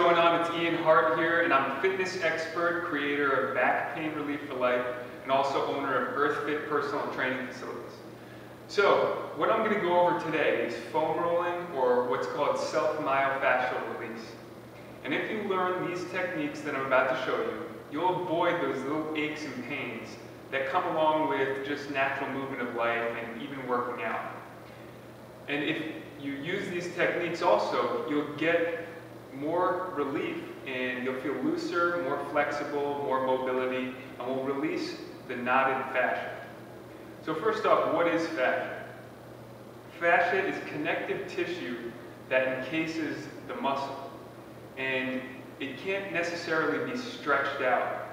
going on? It's Ian Hart here, and I'm a fitness expert, creator of Back Pain Relief for Life, and also owner of EarthFit personal training facilities. So, what I'm going to go over today is foam rolling, or what's called self-myofascial release. And if you learn these techniques that I'm about to show you, you'll avoid those little aches and pains that come along with just natural movement of life and even working out. And if you use these techniques also, you'll get more relief and you'll feel looser, more flexible, more mobility, and will release the knotted fascia. So first off, what is fascia? Fascia is connective tissue that encases the muscle, and it can't necessarily be stretched out.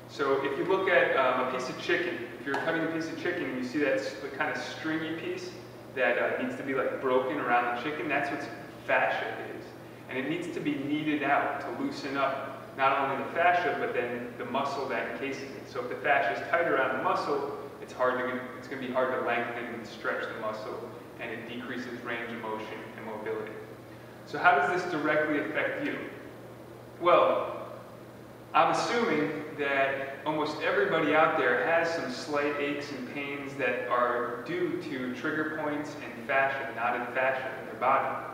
So if you look at a piece of chicken, if you're cutting a piece of chicken and you see that kind of stringy piece that needs to be like broken around the chicken, that's what fascia is. And it needs to be kneaded out to loosen up not only the fascia, but then the muscle that encases it. So if the fascia is tight around the muscle, it's going to be hard to lengthen and stretch the muscle, and it decreases range of motion and mobility. So how does this directly affect you? Well, I'm assuming that almost everybody out there has some slight aches and pains that are due to trigger points and fascia, knotted fascia in their body.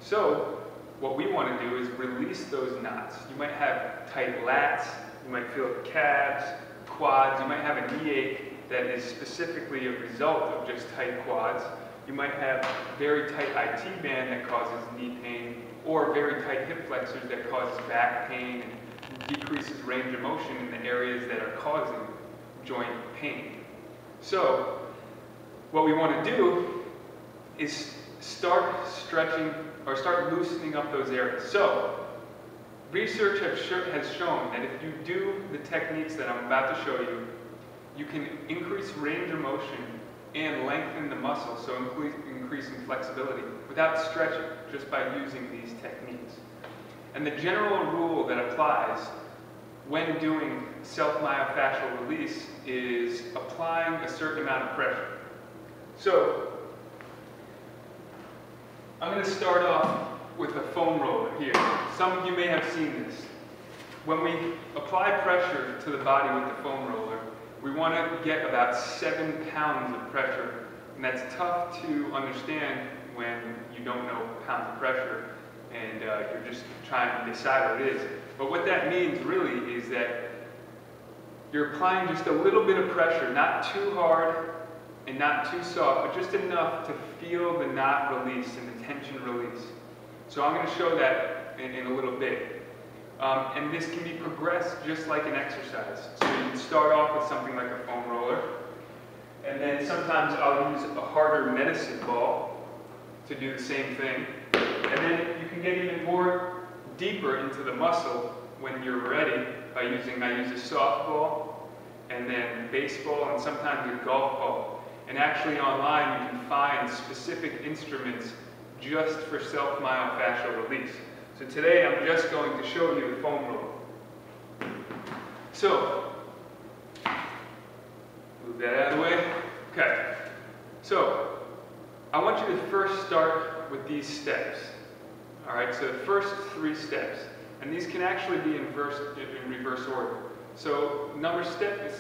So what we want to do is release those knots. You might have tight lats, you might feel calves, quads, you might have a knee ache that is specifically a result of just tight quads. You might have very tight IT band that causes knee pain, or very tight hip flexors that causes back pain and decreases range of motion in the areas that are causing joint pain. So what we want to do is start stretching or start loosening up those areas. So research has shown that if you do the techniques that I'm about to show you, you can increase range of motion and lengthen the muscle, so increasing flexibility without stretching, just by using these techniques. And the general rule that applies when doing self-myofascial release is applying a certain amount of pressure. So I'm going to start off with a foam roller here. Some of you may have seen this. When we apply pressure to the body with the foam roller, we want to get about 7 pounds of pressure, and that's tough to understand when you don't know pounds of pressure and you're just trying to decide what it is. But what that means really is that you're applying just a little bit of pressure, not too hard and not too soft, but just enough to feel the knot release and the tension release. So I'm going to show that in a little bit. And this can be progressed just like an exercise. So you can start off with something like a foam roller, and then sometimes I'll use a harder medicine ball to do the same thing. And then you can get even more deeper into the muscle when you're ready by I use a softball, and then baseball, and sometimes a golf ball. And actually online you can find specific instruments just for self-myofascial release. So today I'm just going to show you the foam roller. So, move that out of the way. Okay. So, I want you to first start with these steps. Alright, so the first 3 steps. And these can actually be in reverse order. So,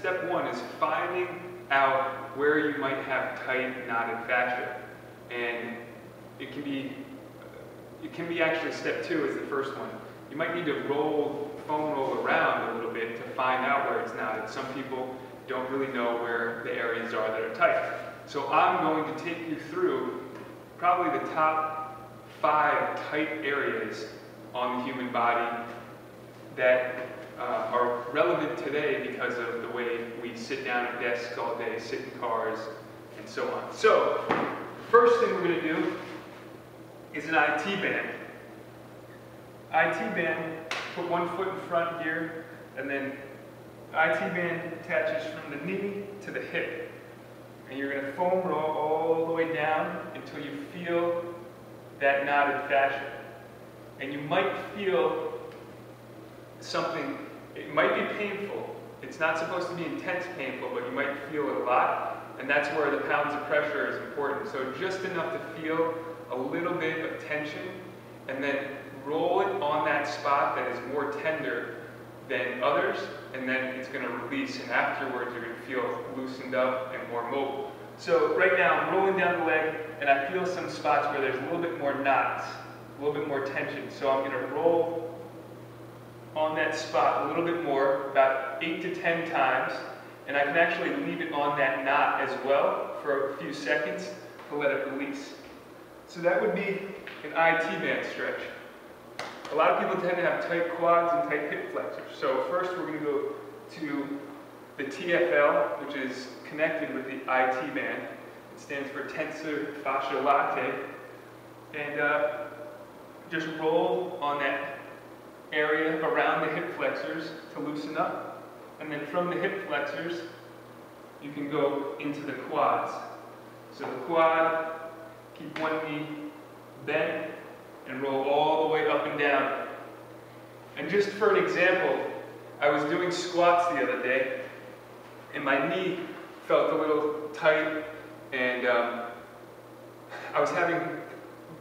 step 1 is finding out where you might have tight, knotted fascia. And it can be actually step 2 is the first one. You might need to foam roll around a little bit to find out where it's knotted. Some people don't really know where the areas are that are tight. So I'm going to take you through probably the top 5 tight areas on the human body that are relevant today because of the way we sit down at desks all day, sit in cars, and so on. So, first thing we're going to do is an IT band. IT band, put one foot in front here, and then IT band attaches from the knee to the hip. And you're going to foam roll all the way down until you feel that knotted fascia. And you might feel something, it might be painful. It's not supposed to be intense painful, but you might feel it a lot, and that's where the pounds of pressure is important. So just enough to feel a little bit of tension, and then roll it on that spot that is more tender than others, and then it's going to release, and afterwards you're going to feel loosened up and more mobile. So right now I'm rolling down the leg, and I feel some spots where there's a little bit more knots, a little bit more tension. So I'm going to roll on that spot a little bit more, about 8 to 10 times, and I can actually leave it on that knot as well for a few seconds to let it release. So that would be an IT band stretch. A lot of people tend to have tight quads and tight hip flexors. So first we're going to go to the TFL, which is connected with the IT band. It stands for tensor fascia latae. And just roll on that area around the hip flexors to loosen up. And then from the hip flexors, you can go into the quads. So the quad, keep one knee bent and roll all the way up and down. And just for an example, I was doing squats the other day, and my knee felt a little tight, and I was having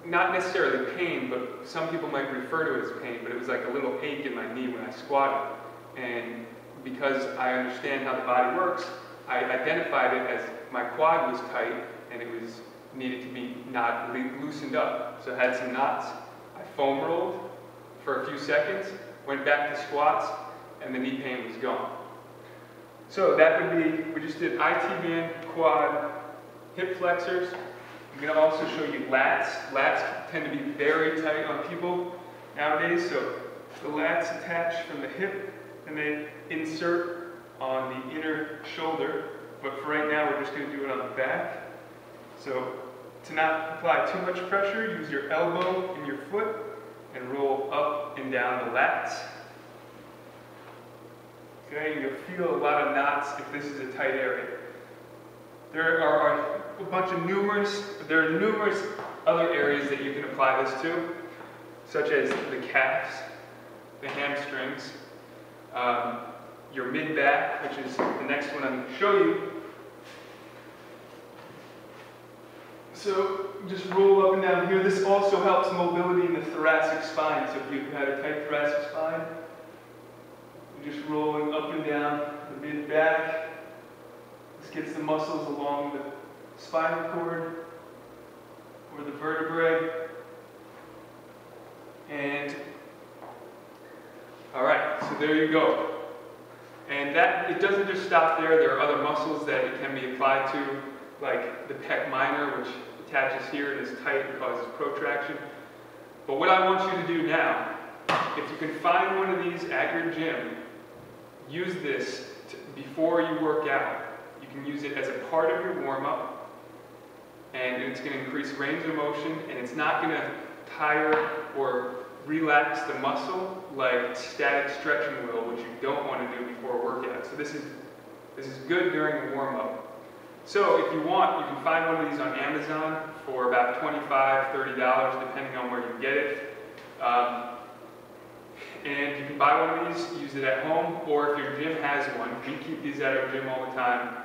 not necessarily pain, but some people might refer to it as pain, but it was like a little ache in my knee when I squatted. And because I understand how the body works, I identified it as my quad was tight and it was needed to be loosened up. So I had some knots. I foam rolled for a few seconds, went back to squats, and the knee pain was gone. So that would be, we just did IT band, quad, hip flexors. I'm going to also show you lats. Lats tend to be very tight on people nowadays, so the lats attach from the hip and they insert on the inner shoulder. But for right now, we're just going to do it on the back. So to not apply too much pressure, use your elbow and your foot and roll up and down the lats. Okay, you'll feel a lot of knots if this is a tight area. There are numerous other areas that you can apply this to, such as the calves, the hamstrings, your mid-back, which is the next one I'm going to show you. So just roll up and down here. This also helps mobility in the thoracic spine. So if you've had a tight thoracic spine, you're just rolling up and down the mid-back. This gets the muscles along the spinal cord or the vertebrae. And all right, so there you go. And that, it doesn't just stop there. There are other muscles that it can be applied to, like the pec minor, which attaches here and is tight and causes protraction. But what I want you to do now, if you can find one of these at your gym, use this before you work out. You can use it as a part of your warm-up, and it's going to increase range of motion, and it's not going to tire or relax the muscle like static stretching will, which you don't want to do before a workout. So this is good during a warm-up. So if you want, you can find one of these on Amazon for about $25, $30, depending on where you get it. And you can buy one of these, use it at home, or if your gym has one, we keep these at our gym all the time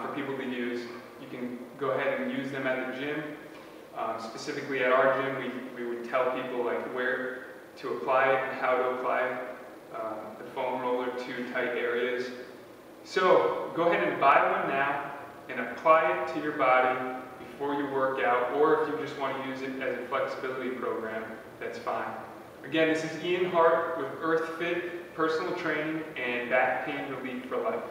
for people to use. You can go ahead and use them at the gym. Specifically at our gym, we would tell people like where to apply it and how to apply the foam roller to tight areas. So go ahead and buy one now and apply it to your body before you work out, or if you just want to use it as a flexibility program, that's fine. Again, this is Ian Hart with EarthFit Personal Training and Back Pain Relief for Life.